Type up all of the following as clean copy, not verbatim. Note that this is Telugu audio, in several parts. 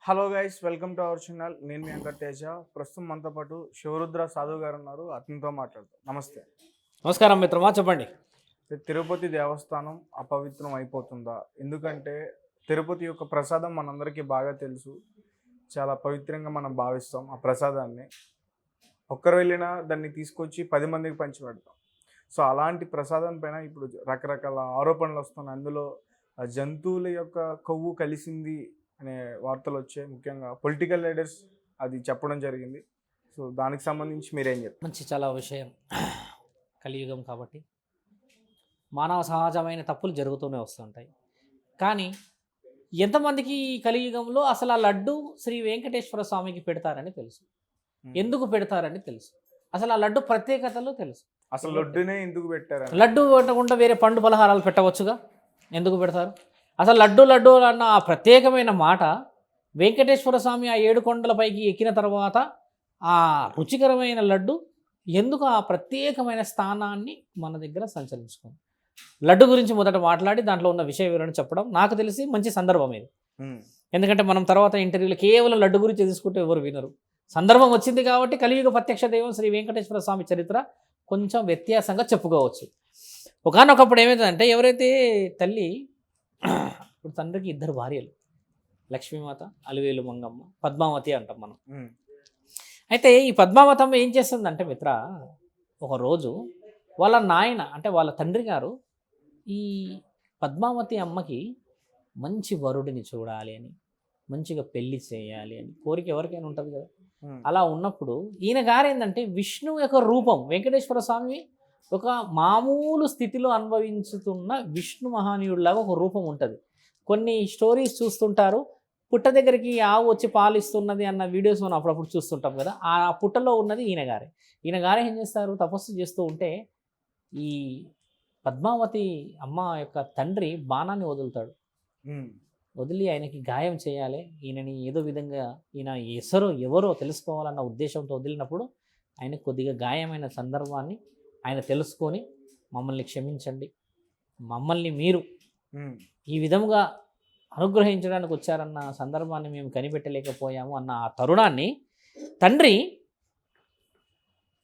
Hello guys, welcome to our channel. నేను మీ వెంకట్ తేజ. ప్రస్తుతం మనతో పాటు శివరుద్ర సాధు గారు ఉన్నారు. అతనితో మాట్లాడతాం. నమస్తే. నమస్కారం మిత్రమా, చెప్పండి. తిరుపతి దేవస్థానం అపవిత్రం అయిపోతుందా? ఎందుకంటే తిరుపతి యొక్క ప్రసాదం మనందరికీ బాగా తెలుసు. చాలా పవిత్రంగా మనం భావిస్తాం ఆ ప్రసాదాన్ని. ఒక్కరు వెళ్ళినా దాన్ని తీసుకొచ్చి 10 మందికి పంచిపెడతాం. సో అలాంటి ప్రసాదం పైన ఇప్పుడు రకరకాల ఆరోపణలు వస్తున్నాయి. అందులో జంతువుల యొక్క కొవ్వు కలిసింది అనే వార్తలు వచ్చాయి. ముఖ్యంగా పొలిటికల్ లీడర్స్ అది చెప్పడం జరిగింది. సో దానికి సంబంధించి మీరేం చెప్తారు? మంచి చాలా విషయం. కలియుగం కాబట్టి మానవ సహజమైన తప్పులు జరుగుతూనే వస్తుంటాయి. కానీ ఎంతమందికి ఈ కలియుగంలో అసలు ఆ లడ్డు శ్రీ వెంకటేశ్వర స్వామికి పెడతారని తెలుసు, ఎందుకు పెడతారని తెలుసు, అసలు ఆ లడ్డు ప్రత్యేకతలు తెలుసు. అసలు లడ్డునే ఎందుకు పెట్టారు? లడ్డు పెట్టకుండా వేరే పండు పలహారాలు పెట్టవచ్చుగా, ఎందుకు పెడతారు? అసలు లడ్డు లడ్డు అన్న ఆ ప్రత్యేకమైన మాట వెంకటేశ్వర స్వామి ఆ 7 కొండలపైకి ఎక్కిన తర్వాత ఆ రుచికరమైన లడ్డు ఎందుకు ఆ ప్రత్యేకమైన స్థానాన్ని మన దగ్గర సంచరించుకుంది. లడ్డు గురించి మొదట మాట్లాడి దాంట్లో ఉన్న విషయ వివరణ చెప్పడం నాకు తెలిసి మంచి సందర్భం ఇది. ఎందుకంటే మనం తర్వాత ఇంటర్వ్యూలో కేవలం లడ్డు గురించి తీసుకుంటే ఎవరు వినరు. సందర్భం వచ్చింది కాబట్టి కలియుగ ప్రత్యక్ష దైవం శ్రీ వెంకటేశ్వర స్వామి చరిత్ర కొంచెం వ్యత్యాసంగా చెప్పుకోవచ్చు. ఒకానొకప్పుడు ఏమైందంటే, ఎవరైతే తల్లి, ఇప్పుడు తండ్రికి 2 భార్యలు, లక్ష్మీమాత, అలివేలు మంగమ్మ, పద్మావతి అంటాం మనం. అయితే ఈ పద్మావతమ్మ ఏం చేస్తుందంటే మిత్ర, ఒకరోజు వాళ్ళ నాయన అంటే వాళ్ళ తండ్రి గారు ఈ పద్మావతి అమ్మకి మంచి వరుడిని చూడాలి అని, మంచిగా పెళ్లి చేయాలి అని కోరిక ఎవరికైనా ఉంటుంది కదా. అలా ఉన్నప్పుడు ఈయన గారు ఏంటంటే విష్ణు యొక్క రూపం, వెంకటేశ్వర స్వామి ఒక మామూలు స్థితిలో అనుభవించుతున్న విష్ణు మహానీయుడిలాగా ఒక రూపం ఉంటుంది. కొన్ని స్టోరీస్ చూస్తుంటారు, పుట్ట దగ్గరికి ఆవు వచ్చి పాలిస్తున్నది అన్న వీడియోస్ మనం అప్పుడప్పుడు చూస్తుంటాం కదా. ఆ పుట్టలో ఉన్నది ఈయన గారే. ఈయన గారే ఏం చేస్తారు, తపస్సు చేస్తూ ఉంటే ఈ పద్మావతి అమ్మ యొక్క తండ్రి బాణాన్ని వదులుతాడు. వదిలి ఆయనకి గాయం చేయాలి, ఈయనని ఏదో విధంగా ఈయన ఎవరో తెలుసుకోవాలన్న ఉద్దేశంతో వదిలినప్పుడు ఆయన కొద్దిగా గాయమైన సందర్భాన్ని ఆయన తెలుసుకొని, మమ్మల్ని క్షమించండి, మమ్మల్ని మీరు ఈ విధముగా అనుగ్రహించడానికి వచ్చారన్న సందర్భాన్ని మేము కనిపెట్టలేకపోయాము అన్న ఆ తరుణాన్ని తండ్రి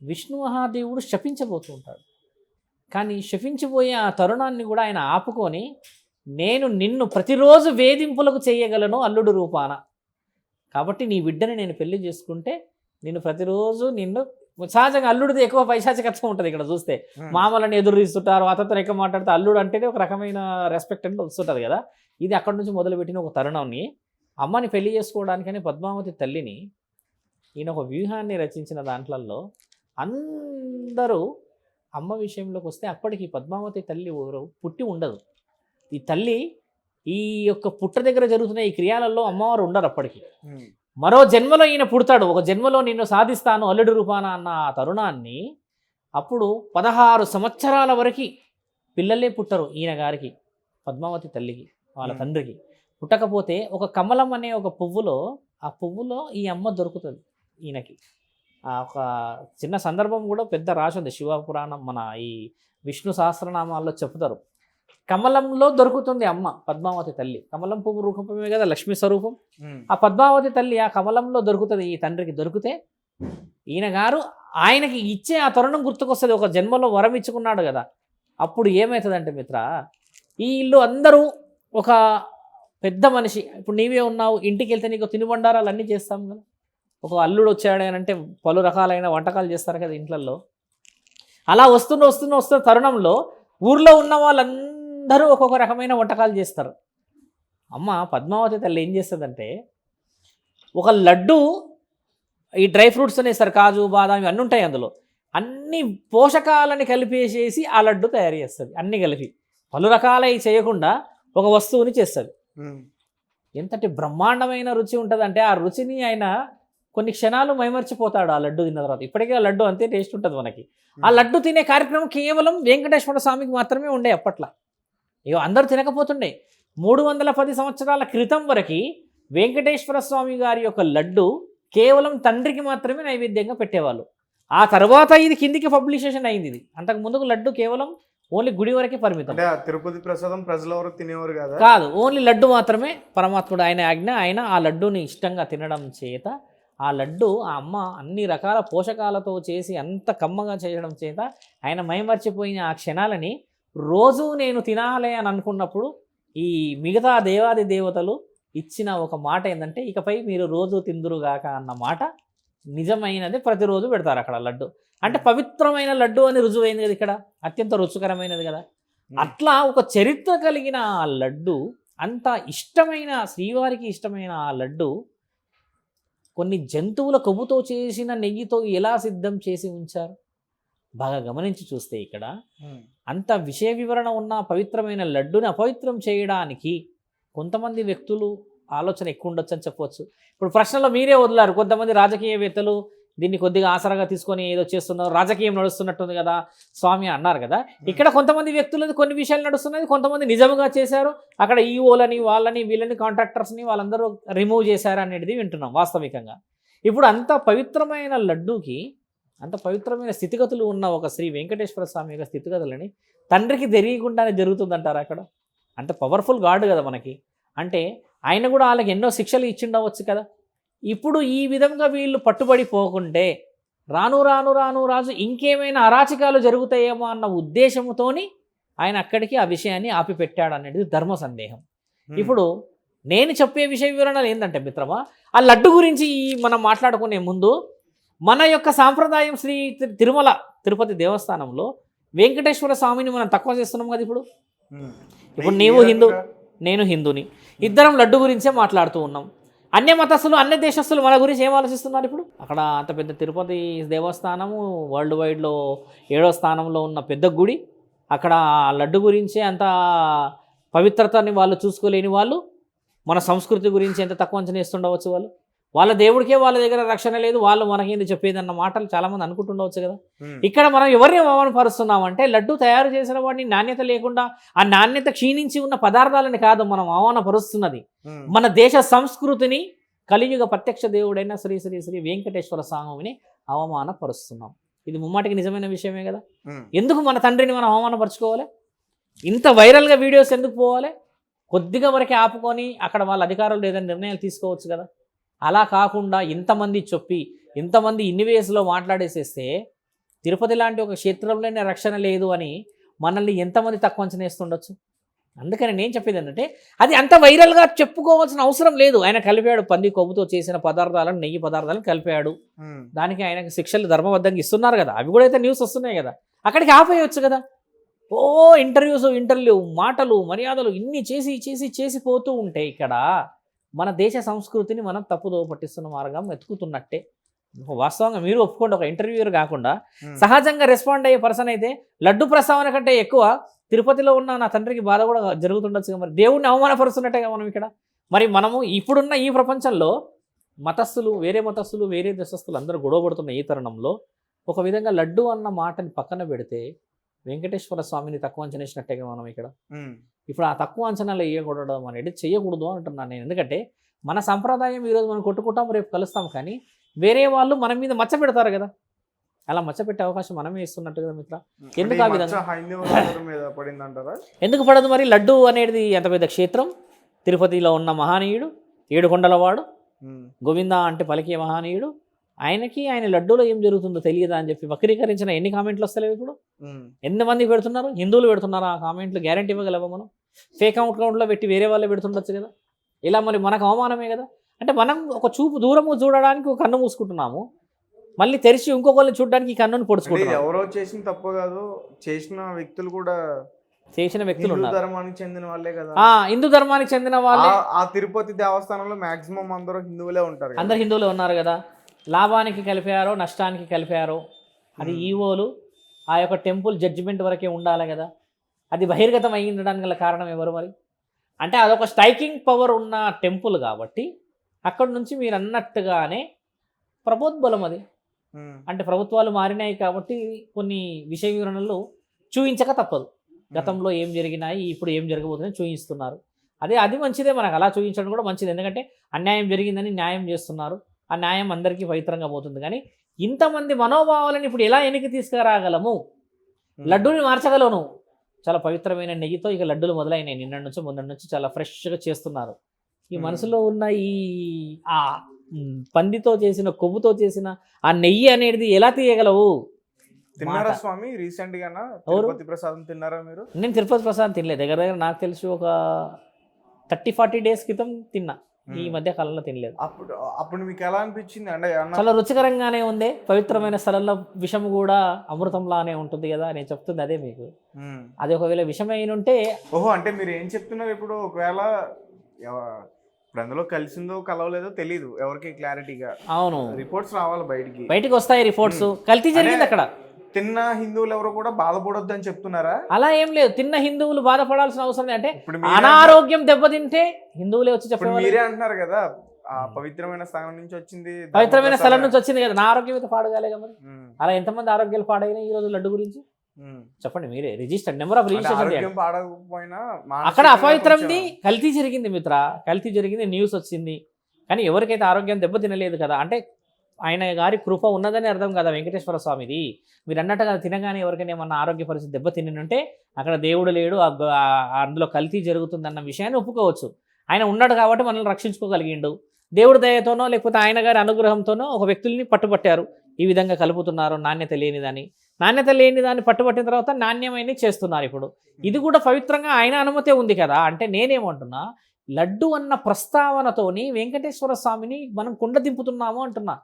విష్ణు మహాదేవుడు శపించబోతూ ఉంటాడు. కానీ శపించిపోయే ఆ తరుణాన్ని కూడా ఆయన ఆపుకొని, నేను నిన్ను ప్రతిరోజు వేధింపులకు చేయగలను అల్లుడు రూపాన, కాబట్టి నీ బిడ్డని నేను పెళ్లి చేసుకుంటే నేను ప్రతిరోజు నిన్ను, సహజంగా అల్లుడిది ఎక్కువ పైశాచికత్వం ఉంటుంది ఇక్కడ చూస్తే, మామూలని ఎదురు తీస్తుంటారు, అతను ఎక్కువ మాట్లాడితే అల్లుడు అంటేనే ఒక రకమైన రెస్పెక్ట్ అంటే వస్తుంటుంది కదా. ఇది అక్కడి నుంచి మొదలుపెట్టిన ఒక తరుణాన్ని, అమ్మని పెళ్లి చేసుకోవడానికని పద్మావతి తల్లిని ఈయన ఒక వ్యూహాన్ని రచించిన దాంట్లలో అందరూ అమ్మ విషయంలోకి వస్తే అప్పటికి పద్మావతి తల్లి పుట్టి ఉండదు. ఈ తల్లి ఈ యొక్క పుట్ట దగ్గర జరుగుతున్న ఈ క్రియాలలో అమ్మవారు ఉండరు అప్పటికి. మరో జన్మలో ఈయన పుడతాడు, ఒక జన్మలో నిన్ను సాధిస్తాను అల్లుడు రూపాన అన్న ఆ తరుణాన్ని, అప్పుడు 16 సంవత్సరాల వరకు పిల్లలే పుట్టరు ఈయన గారికి, పద్మావతి తల్లికి, వాళ్ళ తండ్రికి. పుట్టకపోతే ఒక కమలం అనే ఒక పువ్వులో, ఆ పువ్వులో ఈ అమ్మ దొరుకుతుంది ఈయనకి. ఒక చిన్న సందర్భం కూడా పెద్ద రాసి ఉంది, శివపురాణం మన ఈ విష్ణు సహస్రనామాల్లో చెప్తారు. కమలంలో దొరుకుతుంది అమ్మ పద్మావతి తల్లి. కమలం పువ్వు రూపమే కదా లక్ష్మీ స్వరూపం. ఆ పద్మావతి తల్లి ఆ కమలంలో దొరుకుతుంది ఈ తండ్రికి. దొరికితే ఈయన గారు ఆయనకి ఇచ్చే ఆ తరుణం గుర్తుకొస్తుంది, ఒక జన్మలో వరం ఇచ్చుకున్నాడు కదా. అప్పుడు ఏమవుతుందంటే మిత్ర, ఈ ఇల్లు అందరూ ఒక పెద్ద మనిషి, ఇప్పుడు నీవే ఉన్నావు, ఇంటికి వెళ్తే నీకు తినుబండారాలు అన్నీ చేస్తాం కదా. ఒక అల్లుడు వచ్చాడు అని అంటే పలు రకాలైన వంటకాలు చేస్తారు కదా ఇంట్లల్లో. అలా వస్తున్న తరుణంలో ఊర్లో ఉన్న వాళ్ళందరూ ఒక్కొక్క రకమైన వంటకాలు చేస్తారు. అమ్మ పద్మావతి తల్లి ఏం చేస్తుందంటే, ఒక లడ్డు, ఈ డ్రై ఫ్రూట్స్ అనేస్తారు, కాజు బాదాం ఇవన్నీ ఉంటాయి, అందులో అన్ని పోషకాలని కలిపేసేసి ఆ లడ్డు తయారు చేస్తుంది. అన్నీ కలిపి పలు రకాలవి చేయకుండా ఒక వస్తువుని చేస్తుంది. ఎంతటి బ్రహ్మాండమైన రుచి ఉంటుందంటే, ఆ రుచిని ఆయన కొన్ని క్షణాలు మైమర్చిపోతాడు ఆ లడ్డు తిన్న తర్వాత. ఇప్పటికే ఆ లడ్డు అంతే టేస్ట్ ఉంటుంది మనకి. ఆ లడ్డు తినే కార్యక్రమం కేవలం వెంకటేశ్వర స్వామికి మాత్రమే ఉండే అప్పట్లో. ఇక అందరూ తినకపోతుండే. 310 సంవత్సరాల క్రితం వరకు వెంకటేశ్వర స్వామి గారి యొక్క లడ్డు కేవలం తండ్రికి మాత్రమే నైవేద్యంగా పెట్టేవాళ్ళు. ఆ తర్వాత ఇది కిందికి పబ్లిషేషన్ అయింది. ఇది అంతకు ముందుకు లడ్డు కేవలం ఓన్లీ గుడి వరకే పరిమితం. అంటే ఆ తిరుపతి ప్రసాదం ప్రజలు ఎవరు తినేవారు కదా? కాదు, ఓన్లీ లడ్డు మాత్రమే పరమాత్ముడు ఆయన ఆజ్ఞ. ఆయన ఆ లడ్డూని ఇష్టంగా తినడం చేత ఆ లడ్డు ఆ అమ్మ అన్ని రకాల పోషకాలతో చేసి అంత కమ్మగా చేయడం చేత ఆయన మైమర్చిపోయిన ఆ క్షణాలని రోజు నేను తినాలి అని అనుకున్నప్పుడు ఈ మిగతా దేవాది దేవతలు ఇచ్చిన ఒక మాట ఏంటంటే, ఇకపై మీరు రోజు తిందురుగాక అన్న మాట నిజమైనది. ప్రతిరోజు పెడతారు అక్కడ లడ్డు. అంటే పవిత్రమైన లడ్డు అని రుజువైంది కదా ఇక్కడ, అత్యంత రుచికరమైనది కదా. అట్లా ఒక చరిత్ర కలిగిన ఆ లడ్డు, అంత ఇష్టమైన శ్రీవారికి ఇష్టమైన ఆ లడ్డు కొన్ని జంతువుల కొవ్వుతో చేసిన నెయ్యితో ఎలా సిద్ధం చేసి ఉంచారు బాగా గమనించి చూస్తే ఇక్కడ అంత విషయ వివరణ ఉన్న పవిత్రమైన లడ్డుని అపవిత్రం చేయడానికి కొంతమంది వ్యక్తులు ఆలోచన ఎక్కువ ఉండొచ్చు అని చెప్పవచ్చు. ఇప్పుడు ప్రశ్నలో మీరే వదిలారు, కొంతమంది రాజకీయవేత్తలు దీన్ని కొద్దిగా ఆసరాగా తీసుకొని ఏదో చేస్తున్నారు, రాజకీయం నడుస్తున్నట్టుంది కదా స్వామి అన్నారు కదా. ఇక్కడ కొంతమంది వ్యక్తులది కొన్ని విషయాలు నడుస్తున్నాయి, కొంతమంది నిజంగా చేశారు. అక్కడ ఈఓలని వాళ్ళని వీళ్ళని కాంట్రాక్టర్స్ని వాళ్ళందరూ రిమూవ్ చేశారు అనేది వింటున్నాం వాస్తవికంగా. ఇప్పుడు అంత పవిత్రమైన లడ్డూకి అంత పవిత్రమైన స్థితిగతులు ఉన్న ఒక శ్రీ వెంకటేశ్వర స్వామి యొక్క స్థితిగతులని తండ్రికి తెలియకుండానే జరుగుతుందంటారు అక్కడ. అంత పవర్ఫుల్ గాడ్ కదా మనకి. అంటే ఆయన కూడా వాళ్ళకి ఎన్నో శిక్షలు ఇచ్చిండవచ్చు కదా. ఇప్పుడు ఈ విధంగా వీళ్ళు పట్టుబడి పోకుంటే రాను రాను రాను రాజు ఇంకేమైనా అరాచకాలు జరుగుతాయేమో అన్న ఉద్దేశంతోని ఆయన అక్కడికి ఆ విషయాన్ని ఆపిపెట్టాడు అనేది ధర్మ సందేహం. ఇప్పుడు నేను చెప్పే విషయ వివరణలు ఏంటంటే మిత్రమా, ఆ లడ్డు గురించి మనం మాట్లాడుకునే ముందు మన యొక్క సాంప్రదాయం శ్రీ తిరుమల తిరుపతి దేవస్థానంలో వెంకటేశ్వర స్వామిని మనం తక్కువ చేస్తున్నాం కదా. ఇప్పుడు నీవు హిందూ, నేను హిందూని, ఇద్దరం లడ్డు గురించే మాట్లాడుతూ ఉన్నాం. అన్య మతస్థులు అన్య దేశస్తులు మన గురించి ఏం ఆలోచిస్తున్నారు? ఇప్పుడు అక్కడ అంత పెద్ద తిరుపతి దేవస్థానము వరల్డ్ వైడ్లో 7వ స్థానంలో ఉన్న పెద్ద గుడి, అక్కడ లడ్డు గురించే అంత పవిత్రతని వాళ్ళు చూసుకోలేని వాళ్ళు మన సంస్కృతి గురించి ఎంత తక్కువ అంచనా వేస్తుండవచ్చు. వాళ్ళ దేవుడికే వాళ్ళ దగ్గర రక్షణ లేదు, వాళ్ళు మనకేంది చెప్పేదన్న మాటలు చాలామంది అనుకుంటుండవచ్చు కదా. ఇక్కడ మనం ఎవరిని అవమానపరుస్తున్నామంటే లడ్డు తయారు చేసిన వాడిని నాణ్యత లేకుండా ఆ నాణ్యత క్షీణించి ఉన్న పదార్థాలని కాదు మనం అవమానపరుస్తున్నది, మన దేశ సంస్కృతిని కలియుగ ప్రత్యక్ష దేవుడైన శ్రీ శ్రీ శ్రీ వెంకటేశ్వర స్వామిని అవమానపరుస్తున్నాం. ఇది ముమ్మాటికి నిజమైన విషయమే కదా. ఎందుకు మన తండ్రిని మనం అవమానపరుచుకోవాలి? ఇంత వైరల్గా వీడియోస్ ఎందుకు పోవాలి? కొద్దిగా వరకే ఆపుకొని అక్కడ వాళ్ళ అధికారులు ఏదైనా నిర్ణయాలు తీసుకోవచ్చు కదా. అలా కాకుండా ఇంతమంది చెప్పి ఇంతమంది ఇన్ని వేస్లో మాట్లాడేసేస్తే తిరుపతి లాంటి ఒక క్షేత్రంలోనే రక్షణ లేదు అని మనల్ని ఎంతమంది తక్కువ అంచనా వేస్తుండొచ్చు. అందుకని నేను చెప్పేది ఏంటంటే అది అంత వైరల్గా చెప్పుకోవాల్సిన అవసరం లేదు. ఆయన కలిపాడు, పంది కొవ్వుతో చేసిన పదార్థాలను, నెయ్యి పదార్థాలను కలిపాడు. దానికి ఆయనకు శిక్షలు ధర్మబద్ధంగా ఇస్తున్నారు కదా. అవి కూడా అయితే న్యూస్ వస్తున్నాయి కదా. అక్కడికి ఆపేయచ్చు కదా. ఇంటర్వ్యూ మాటలు మర్యాదలు ఇన్ని చేసి పోతూ ఉంటే ఇక్కడ మన దేశ సంస్కృతిని మనం తప్పుదో పట్టిస్తున్న మార్గం వెతుకుతున్నట్టే. వాస్తవంగా మీరు ఒప్పుకోండి, ఒక ఇంటర్వ్యూర్ కాకుండా సహజంగా రెస్పాండ్ అయ్యే పర్సన్ అయితే లడ్డు ప్రస్తావన కంటే ఎక్కువ తిరుపతిలో ఉన్న నా తండ్రికి బాధ కూడా జరుగుతుండొచ్చు. మరి దేవుడిని అవమానపరుస్తున్నట్టేగా మనం ఇక్కడ. మరి మనము ఇప్పుడున్న ఈ ప్రపంచంలో మతస్థులు, వేరే మతస్థులు, వేరే దేశస్థులు అందరూ గొడవపడుతున్న ఈ తరుణంలో ఒక విధంగా లడ్డు అన్న మాటని పక్కన పెడితే వెంకటేశ్వర స్వామిని తక్కువ అంచనేసినట్టేగా మనం ఇక్కడ. ఇప్పుడు ఆ తక్కువ అంచనాలు వేయకూడడం అనేది చేయకూడదు అంటున్నాను నేను. ఎందుకంటే మన సంప్రదాయం ఈరోజు మనం కొట్టుకుంటాం, రేపు కలుస్తాం, కానీ వేరే వాళ్ళు మన మీద మచ్చ పెడతారు కదా. అలా మచ్చ పెట్టే అవకాశం మనమే ఇస్తున్నట్టు కదా మిత్ర. ఎందుకు ఆ విధంగా ఎందుకు పడదు? మరి లడ్డు అనేది ఎంత పెద్ద క్షేత్రం, తిరుపతిలో ఉన్న మహనీయుడు, 7 కొండలవాడు, గోవింద అంటే పలికే మహనీయుడు, ఆయన లడ్డూలో ఏం జరుగుతుందో తెలియదా అని చెప్పి వక్రీకరించిన ఎన్ని కామెంట్లు వస్తలేవు ఇప్పుడు? ఎంతమంది పెడుతున్నారు? హిందువులు పెడుతున్నారు ఆ కామెంట్లు. గ్యారంటీ ఇవ్వగలవా మనం? ఫేక్ అకౌంట్లో పెట్టి వేరే వాళ్ళే పెడుతుండొచ్చు కదా. ఇలా మరి మనకు అవమానమే కదా. అంటే మనం ఒక చూపు దూరము చూడడానికి ఒక కన్ను మూసుకుంటున్నాము, మళ్ళీ తెరిచి ఇంకొకరిని చూడడానికి ఈ కన్నును పొడుచుకుంటున్నాము. ఎవరో చేసిన తప్పు కాదు, చేసిన వ్యక్తులు కూడా ఉన్నారు, ధర్మానికి చెందిన వాళ్ళే కదా. హిందూ ధర్మానికి చెందిన వాళ్ళే. ఆ తిరుపతి దేవస్థానంలో మాక్సిమం అందరూ హిందువులే ఉంటారు, అందరు హిందువులే ఉన్నారు కదా. లాభానికి కలిపారో నష్టానికి కలిపారో అది ఈవోలు ఆ యొక్క టెంపుల్ జడ్జిమెంట్ వరకే ఉండాలి కదా. అది బహిర్గతం అయ్యిండడానికి గల కారణం ఎవరు మరి? అంటే అదొక స్ట్రైకింగ్ పవర్ ఉన్న టెంపుల్ కాబట్టి అక్కడ నుంచి మీరు అన్నట్టుగానే ప్రబోద్బలం అది. అంటే ప్రభుత్వాలు మారినాయి కాబట్టి కొన్ని విషయ వివరణలు చూపించక తప్పదు. గతంలో ఏం జరిగినాయి, ఇప్పుడు ఏం జరగబోతుందని చూపిస్తున్నారు. అది మంచిదే, మనకు అలా చూపించడం కూడా మంచిది. ఎందుకంటే అన్యాయం జరిగిందని న్యాయం చేస్తున్నారు, ఆ న్యాయం అందరికీ పవిత్రంగా పోతుంది. కానీ ఇంతమంది మనోభావాలను ఇప్పుడు ఎలా వెనక్కి తీసుకురాగలము? లడ్డూని మార్చగలవు నువ్వు, చాలా పవిత్రమైన నెయ్యితో ఇక లడ్డూలు మొదలైనాయి. నిన్న నుంచి మొన్న నుంచి చాలా ఫ్రెష్గా చేస్తున్నారు. ఈ మనసులో ఉన్న ఈ ఆ పందితో చేసిన కొవ్వుతో చేసిన ఆ నెయ్యి అనేది ఎలా తీయగలవు? తిన్నారా స్వామి రీసెంట్ గానా తిరుపతి ప్రసాదం తిన్నారా మీరు? నేను తిరుపతి ప్రసాదం తినలేదు. దగ్గర దగ్గర నాకు తెలిసి ఒక 30-40 డేస్ క్రితం తిన్నా. ఈ మధ్య కాలంలో తినలేదు. అప్పుడు మీకు ఎలా అనిపించింది అంటే? చాలా రుచికరంగానే ఉంది. పవిత్రమైన స్థలంలో విషం కూడా అమృతంలానే ఉంటుంది కదా, నేను చెప్తుంది అదే మీకు. అది ఒకవేళ విషం అయినుంటే ఓహో, అంటే మీరు ఏం చెప్తున్నారు ఇప్పుడు? ఒకవేళ ఇప్పుడు అందులో కలిసిందో కలవలేదో తెలీదు ఎవరికి క్లారిటీగా. అవును, రిపోర్ట్స్ రావాలి బయటికి వస్తాయి రిపోర్ట్స్. కల్తీ జరిగింది అక్కడ. తిన్న హిందువులు ఎవరు కూడా బాధపడొద్దు అని చెప్తున్నారా? అలా ఏం లేదు. తిన్న హిందువులు బాధపడాల్సిన అవసరం లేదు. అంటే అనారోగ్యం దెబ్బతింటే హిందువులే వచ్చి చెప్పారు. మీరే అంటున్నారు కదా ఆ పవిత్రమైన స్థానం నుంచి వచ్చింది, పవిత్రమైన స్థలం నుంచి వచ్చింది కదా, నా ఆరోగ్యం అయితే పాడగాలే కదా. అలా ఎంతమంది ఆరోగ్యాలు పాడైనాయి ఈ రోజు లడ్డు గురించి చెప్పండి మీరే. Registered number of registration. అక్కడ అపవిత్రంది కల్తీ జరిగింది మిత్ర, కల్తీ జరిగింది, న్యూస్ వచ్చింది. కానీ ఎవరికైతే ఆరోగ్యం దెబ్బ తినలేదు కదా, అంటే ఆయన గారి కృప ఉన్నదని అర్థం కదా వెంకటేశ్వర స్వామిది. మీరు అన్నట్టుగా తినగానే ఎవరికైనా ఏమన్నా ఆరోగ్య పరిస్థితి దెబ్బ తినంటే అక్కడ దేవుడు లేడు, అందులో కల్తీ జరుగుతుందన్న విషయాన్ని ఒప్పుకోవచ్చు. ఆయన ఉన్నాడు కాబట్టి మనల్ని రక్షించుకోగలిగిండు. దేవుడి దయతోనో లేకపోతే ఆయన గారి అనుగ్రహంతోనో ఒక వ్యక్తుల్ని పట్టుబట్టారు. ఈ విధంగా కలుపుతున్నారు నాణ్యత లేనిదాన్ని పట్టుబట్టిన తర్వాత నాణ్యమైన చేస్తున్నారు. ఇప్పుడు ఇది కూడా పవిత్రంగా ఆయన అనుమతే ఉంది కదా. అంటే నేనేమంటున్నా, లడ్డు అన్న ప్రస్తావనతోని వెంకటేశ్వర స్వామిని మనం కుండ దింపుతున్నాము అంటున్నా.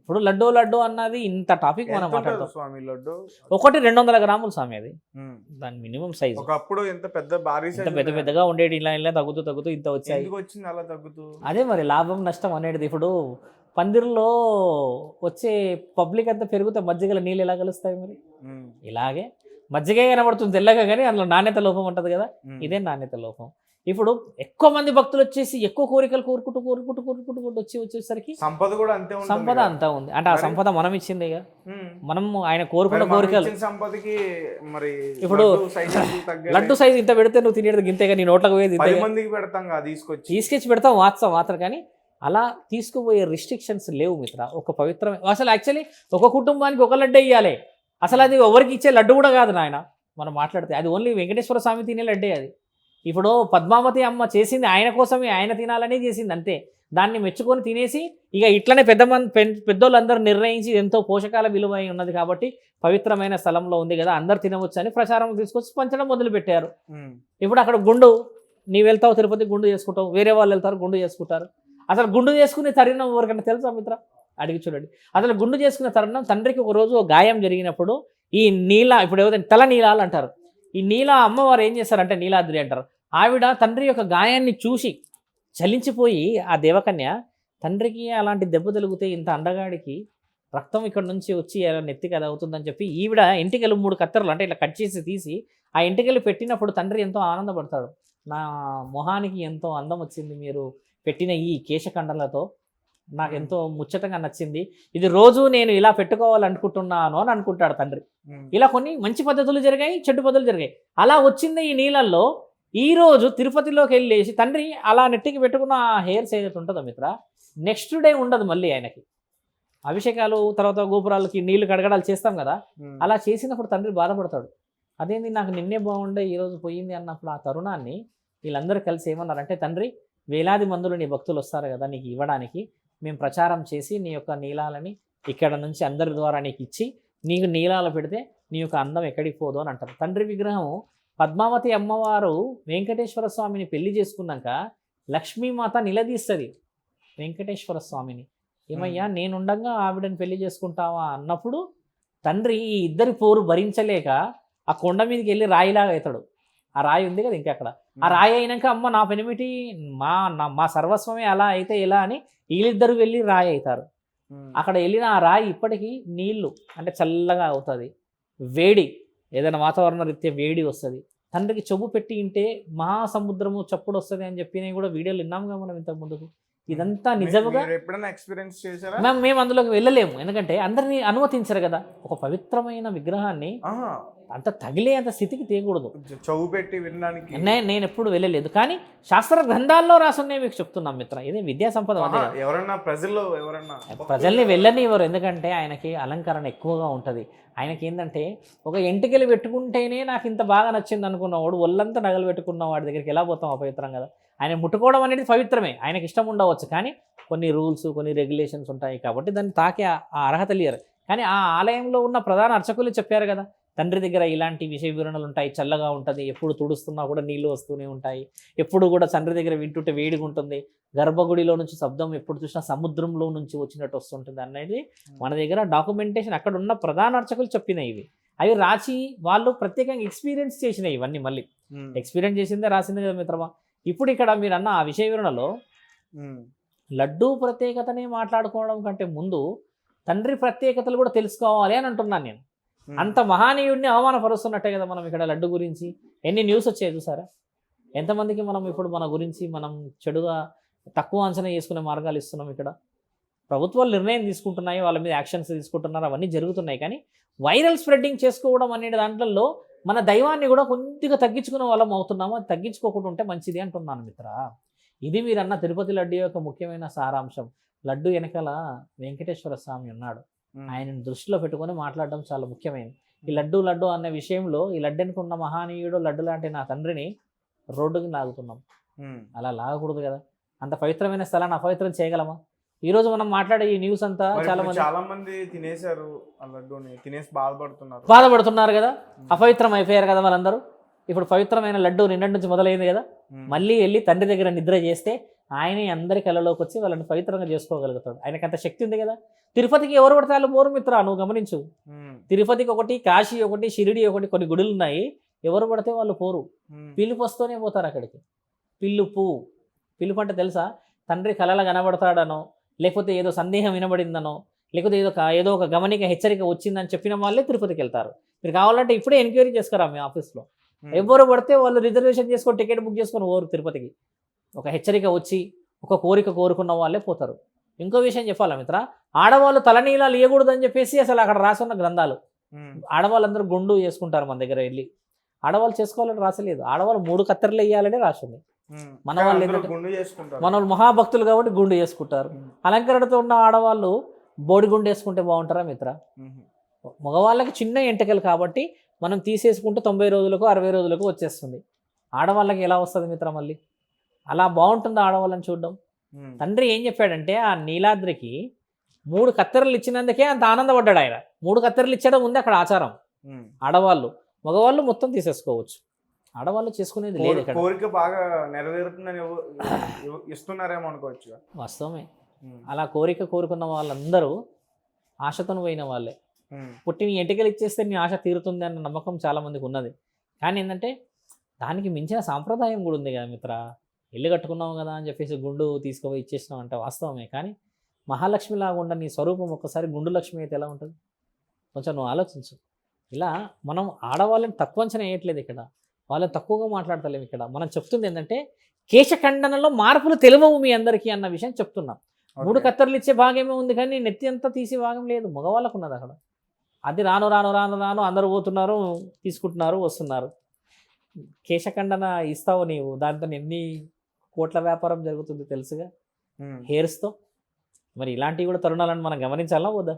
ఇప్పుడు లడ్డు అన్నది ఇంత టాపిక్ మనం మాట్లాడతాం. స్వామి లడ్డు ఒకటి 200 గ్రాములు స్వామి, అది దాని మినిమం సైజ్. ఒకప్పుడు ఎంత పెద్దగా ఉండేది, ఇలా తగ్గుతూ ఇంత వచ్చాయి. అలా తగ్గుతూ అదే మరి లాభం నష్టం అనేది. ఇప్పుడు పందిరిలో వచ్చే పబ్లిక్ అంతా పెరిగితే మజ్జిగల నీళ్ళు ఎలా కలుస్తాయి? మరి ఇలాగే మజ్జిగే కనబడుతుంది తెల్లగా, కానీ అందులో నాణ్యత లోపం ఉంటుంది కదా. ఇదే నాణ్యత లోపం. ఇప్పుడు ఎక్కువ మంది భక్తులు వచ్చేసి ఎక్కువ కోరికలు కోరుకుంటూ వచ్చేసరికి సంపద కూడా అంతే, సంపద అంతా ఉంది. అంటే ఆ సంపద మనం ఇచ్చింది, మనం ఆయన కోరుకున్న కోరికలు. సంపదకి మరి ఇప్పుడు లడ్డు సైజు ఇంత పెడితే నువ్వు తినేది గింతేగా, నీ నోట్లకు పోయేది తీసుకొచ్చి పెడతాం మాత్రం. కానీ అలా తీసుకుపోయే రిస్ట్రిక్షన్స్ లేవు మిత్ర. ఒక పవిత్రమైన అసలు యాక్చువల్లీ ఒక కుటుంబానికి ఒక లడ్డు ఇవ్వాలి. అసలు అది ఎవరికి ఇచ్చే లడ్డు కూడా కాదు నాయన. మనం మాట్లాడితే అది ఓన్లీ వెంకటేశ్వర స్వామి తినే లడ్డే అది. ఇప్పుడు పద్మావతి అమ్మ చేసింది ఆయన కోసమే, ఆయన తినాలనే చేసింది అంతే. దాన్ని మెచ్చుకొని తినేసి ఇక ఇట్లనే పెద్దోళ్ళందరూ నిర్ణయించి ఎంతో పోషకాల విలువ ఉన్నది కాబట్టి పవిత్రమైన స్థలంలో ఉంది కదా, అందరు తినవచ్చు అని ప్రచారం తీసుకొచ్చి పంచడం మొదలుపెట్టారు. ఇప్పుడు అక్కడ గుండు, నీవు వెళ్తావు తిరుపతి గుండు చేసుకుంటావు, వేరే వాళ్ళు వెళ్తారు గుండు చేసుకుంటారు. అసలు గుండు చేసుకునే తరుణం ఎవరికన్నా తెలుసా మిత్ర? అడిగి చూడండి. అసలు గుండు చేసుకునే తరుణం, తండ్రికి ఒకరోజు గాయం జరిగినప్పుడు ఈ ఇప్పుడు ఏదైతే తల నీలాలు అంటారు, ఈ నీల అమ్మవారు ఏం చేస్తారంటే నీలాద్రి అంటారు. ఆవిడ తండ్రి యొక్క గాయాన్ని చూసి చలించిపోయి ఆ దేవకన్య, తండ్రికి అలాంటి దెబ్బ తగిలితే ఇంత అండగాడికి రక్తం ఇక్కడ నుంచి వచ్చి ఎలా నెత్తికి అది అవుతుందని చెప్పి ఈవిడ ఎంటికలు 3 కత్తెరలు అంటే ఇట్లా కట్ చేసి తీసి ఆ ఎంటికలు పెట్టినప్పుడు తండ్రి ఎంతో ఆనందపడతాడు. నా మొహానికి ఎంతో అందం వచ్చింది మీరు పెట్టిన ఈ కేశఖండలతో, నాకు ఎంతో ముచ్చటంగా నచ్చింది, ఇది రోజు నేను ఇలా పెట్టుకోవాలనుకుంటున్నాను అని అనుకుంటాడు తండ్రి. ఇలా కొన్ని మంచి పద్ధతులు జరిగాయి, చెడ్డు పద్ధతులు జరిగాయి. అలా వచ్చింది ఈ నీళ్ళల్లో. ఈరోజు తిరుపతిలోకి వెళ్ళేసి తండ్రి అలా నెట్టికి పెట్టుకున్న హెయిర్స్ ఏదైతే ఉంటుందో మిత్ర, నెక్స్ట్ డే ఉండదు మళ్ళీ ఆయనకి. అభిషేకాలు తర్వాత గోపురాలకి నీళ్లు కడగడాలు చేస్తాం కదా, అలా చేసినప్పుడు తండ్రి బాధపడతాడు. అదేంది నాకు నిన్నే బాగుండే ఈరోజు పోయింది అన్నప్పుడు ఆ తరుణాన్ని వీళ్ళందరూ కలిసి ఏమన్నారంటే, తండ్రి వేలాది మందులు నీ భక్తులు వస్తారు కదా నీకు ఇవ్వడానికి, మేము ప్రచారం చేసి నీ యొక్క నీలాలని ఇక్కడ నుంచి అందరి ద్వారా నీకు ఇచ్చి నీకు నీలాలు పెడితే నీ యొక్క అందం ఎక్కడికి పోదు అని అంటారు. తండ్రి విగ్రహం పద్మావతి అమ్మవారు వెంకటేశ్వర స్వామిని పెళ్లి చేసుకున్నాక లక్ష్మీమాత నిలదీస్తుంది వెంకటేశ్వర స్వామిని, ఏమయ్యా నేనుండగా ఆవిడని పెళ్లి చేసుకుంటావా అన్నప్పుడు తండ్రి ఈ ఇద్దరి పోరు భరించలేక ఆ కొండ మీదకి వెళ్ళి రాయిలాగా అవుతాడు. ఆ రాయి ఉంది కదా ఇంకా అక్కడ, ఆ రాయి అయినాక అమ్మ నా పెనిమిటి మా సర్వస్వమే అలా అయితే ఎలా అని వీళ్ళిద్దరు వెళ్ళి రాయి అవుతారు. అక్కడ వెళ్ళిన ఆ రాయి ఇప్పటికీ నీళ్లు అంటే చల్లగా అవుతుంది, వేడి ఏదైనా వాతావరణ రీత్యా వేడి వస్తుంది. తండ్రికి చెవు పెట్టి ఇంటే మహాసముద్రము చప్పుడు వస్తుంది అని చెప్పి నేను కూడా వీడియోలు విన్నాముగా మనం ఇంతకు ముందుకు. ఇదంతా నిజముగా మీరు ఎప్పుడైనా ఎక్స్పీరియన్స్ చేశారా? మేము అందులోకి వెళ్ళలేము, ఎందుకంటే అందరినీ అనుమతించరు కదా. ఒక పవిత్రమైన విగ్రహాన్ని ఆహా, అంత తగిలే అంత స్థితికి తీయకూడదు. చౌ పెట్టి వినడానికి నేను ఎప్పుడు వెళ్ళలేదు, కానీ శాస్త్ర గ్రంథాల్లో రాసున్నాయి మీకు చెప్తున్నాం మిత్ర. ఇది విద్యా సంపద. అదే కదా. ఎవరన్నా ప్రజల్లో ఎవరన్నా ప్రజల్ని వెళ్ళనివ్వరు, ఎందుకంటే ఆయనకి అలంకరణ ఎక్కువగా ఉంటుంది. ఆయనకి ఏంటంటే ఒక ఎంటికలు పెట్టుకుంటేనే నాకు ఇంత బాగా నచ్చింది అనుకున్నవాడు ఒళ్ళంతా నగలు పెట్టుకున్న వాడి దగ్గరికి ఎలా పోతాం? అపవిత్రం కదా. ఆయన ముట్టుకోవడం అనేది పవిత్రమే, ఆయనకి ఇష్టం ఉండవచ్చు, కానీ కొన్ని రూల్స్ కొన్ని రెగ్యులేషన్స్ ఉంటాయి కాబట్టి దాన్ని తాకే ఆ అర్హత లేరు. కానీ ఆ ఆలయంలో ఉన్న ప్రధాన అర్చకులు చెప్పారు కదా, తండ్రి దగ్గర ఇలాంటి విషయ వివరణలు ఉంటాయి, చల్లగా ఉంటుంది, ఎప్పుడు తుడుస్తున్నా కూడా నీళ్ళు వస్తూనే ఉంటాయి, ఎప్పుడు కూడా తండ్రి దగ్గర వింటుంటే వేడిగా ఉంటుంది, గర్భగుడిలో నుంచి శబ్దం ఎప్పుడు చూసినా సముద్రంలో నుంచి వచ్చినట్టు వస్తుంటుంది అనేది మన దగ్గర డాక్యుమెంటేషన్ అక్కడ ఉన్న ప్రధాన అర్చకులు చెప్పినాయి. ఇవి అవి రాసి వాళ్ళు ప్రత్యేకంగా ఎక్స్పీరియన్స్ చేసినాయి. ఇవన్నీ మళ్ళీ ఎక్స్పీరియన్స్ చేసిందే రాసిందే కదా మిత్రమా. ఇప్పుడు ఇక్కడ మీరు అన్న ఆ విషయ వివరణలో లడ్డూ ప్రత్యేకతనే మాట్లాడుకోవడం కంటే ముందు తండ్రి ప్రత్యేకతలు కూడా తెలుసుకోవాలి అని అంటున్నాను నేను. అంత మహానీయుడిని అవమానపరుస్తున్నట్టే కదా మనం ఇక్కడ లడ్డు గురించి ఎన్ని న్యూస్ వచ్చాయి చూసారా. ఎంతమందికి మనం ఇప్పుడు మన గురించి మనం చెడుగా తక్కువ అంచనా చేసుకునే మార్గాలు ఇస్తున్నాం. ఇక్కడ ప్రభుత్వాలు నిర్ణయం తీసుకుంటున్నాయి, వాళ్ళ మీద యాక్షన్స్ తీసుకుంటున్నారు, అవన్నీ జరుగుతున్నాయి. కానీ వైరల్ స్ప్రెడ్డింగ్ చేసుకోవడం అనే దాంట్లో మన దైవాన్ని కూడా కొద్దిగా తగ్గించుకునే వాళ్ళం అవుతున్నాము. అది తగ్గించుకోకుండా ఉంటే మంచిది అంటున్నాను మిత్ర. ఇది మీరన్న తిరుపతి లడ్డు యొక్క ముఖ్యమైన సారాంశం. లడ్డు వెనకాల వెంకటేశ్వర స్వామి ఉన్నాడు, ఆయనను దృష్టిలో పెట్టుకొని మాట్లాడడం చాలా ముఖ్యమైనది. ఈ లడ్డు లడ్డు అనే విషయంలో ఈ లడ్డెనికి ఉన్న మహానీయుడు లడ్డు లాంటి నా తండ్రిని రోడ్డుకి లాగుతున్నాం. అలా లాగకూడదు కదా. అంత పవిత్రమైన స్థలాన్ని అపవిత్రం చేయగలమా? ఈ రోజు మనం మాట్లాడే ఈ న్యూస్ అంతా చాలా మంది తినేశారు, ఆ లడ్డూని తినేసి బాధపడుతున్నారు కదా, అపవిత్రం అయిపోయారు కదా వాళ్ళందరూ. ఇప్పుడు పవిత్రమైన లడ్డు నిన్నటి నుంచి మొదలైంది కదా, మళ్ళీ వెళ్ళి తండ్రి దగ్గర నిద్ర చేస్తే ఆయనే అందరి కళ్ళలోకి వచ్చి వాళ్ళని పవిత్రంగా చేసుకోగలుగుతాడు. ఆయనకి అంత శక్తి ఉంది కదా. తిరుపతికి ఎవరు పడితే వాళ్ళు పోరు మిత్ర, నువ్వు గమనించు. తిరుపతికి ఒకటి, కాశీ ఒకటి, షిరిడి ఒకటి, కొన్ని గుడులు ఉన్నాయి. ఎవరు పడితే వాళ్ళు పోరు, పిలుపు వస్తూనే పోతారు అక్కడికి. పిలుపు అంటే తెలుసా? తండ్రి కళల కనబడతాడనో, లేకపోతే ఏదో సందేహం వినబడిందనో, లేకపోతే ఏదో ఒక గమనిక హెచ్చరిక వచ్చిందని చెప్పిన వాళ్ళే తిరుపతికి వెళ్తారు. మీరు కావాలంటే ఇప్పుడే ఎంక్వైరీ చేసుకురా మీ ఆఫీస్లో. ఎవరు పడితే వాళ్ళు రిజర్వేషన్ చేసుకొని టికెట్ బుక్ చేసుకొని పోరు తిరుపతికి. ఒక హెచ్చరిక వచ్చి ఒక కోరిక కోరుకున్న వాళ్ళే పోతారు. ఇంకో విషయం చెప్పాలా మిత్ర, ఆడవాళ్ళు తలనీలాలు ఇవ్వకూడదని చెప్పేసి అసలు అక్కడ రాసున్న గ్రంథాలు. ఆడవాళ్ళందరూ గుండు చేసుకుంటారు మన దగ్గర వెళ్ళి. ఆడవాళ్ళు చేసుకోవాలని రాసలేదు, ఆడవాళ్ళు 3 కత్తెరలు వేయాలనే రాసింది. మన వాళ్ళు ఏంటంటే మన వాళ్ళు మహాభక్తులు కాబట్టి గుండు చేసుకుంటారు. అలంకరణతో ఉన్న ఆడవాళ్ళు బోడి గుండు వేసుకుంటే బాగుంటారా మిత్ర? మగవాళ్ళకి చిన్న ఎంటకలు కాబట్టి మనం తీసేసుకుంటే 90 రోజులకు 60 రోజులకు వచ్చేస్తుంది. ఆడవాళ్ళకి ఎలా వస్తుంది మిత్ర? మళ్ళీ అలా బాగుంటుందా ఆడవాళ్ళని చూడడం? తండ్రి ఏం చెప్పాడంటే ఆ నీలాద్రికి 3 కత్తెరలు ఇచ్చినందుకే అంత ఆనందపడ్డాడు ఆయన. 3 కత్తెరలు ఇచ్చడం ఉంది అక్కడ ఆచారం. ఆడవాళ్ళు మగవాళ్ళు మొత్తం తీసేసుకోవచ్చు, ఆడవాళ్ళు చేసుకునేది లేదు. ఇక్కడ కోరిక బాగా నెరవేరుతుందని ఇస్తున్నారేమో అనుకోవచ్చు. వాస్తవమే. అలా కోరుకున్న వాళ్ళందరూ ఆశతోను పోయిన వాళ్ళే. పుట్టిన ఎంటికలు ఇచ్చేస్తే నీ ఆశ తీరుతుంది అన్న నమ్మకం చాలా మందికి ఉన్నది. కానీ ఏంటంటే దానికి మించిన సాంప్రదాయం కూడా ఉంది కదా మిత్ర. ఇల్లు కట్టుకున్నావు కదా అని చెప్పేసి గుండు తీసుకుపోయి ఇచ్చేసినావు అంటే వాస్తవమే. కానీ మహాలక్ష్మిలాగా ఉండ నీ స్వరూపం ఒక్కసారి గుండు లక్ష్మి అయితే ఎలా ఉంటుంది? కొంచెం నువ్వు ఆలోచించు. ఇలా మనం ఆడవాళ్ళని తక్కువ అంచనా వేయట్లేదు ఇక్కడ, వాళ్ళని తక్కువగా మాట్లాడతలేము ఇక్కడ. మనం చెప్తుంది ఏంటంటే కేశఖండనలో మార్పులు తెలియవు మీ అందరికీ అన్న విషయం చెప్తున్నాం. 3 కత్తెరలు ఇచ్చే భాగమే ఉంది కానీ నెత్తి అంతా తీసే భాగం లేదు, మగవాళ్ళకు ఉన్నది అక్కడ. అది రాను అందరూ పోతున్నారు, తీసుకుంటున్నారు, వస్తున్నారు. కేశఖండన ఇస్తావు నీవు, దాంతో ఎన్ని కోట్ల వ్యాపారం జరుగుతుంది తెలుసుగా హెయిర్స్తో. మరి ఇలాంటివి కూడా తరుణాలను మనం గమనించాలా వద్దా?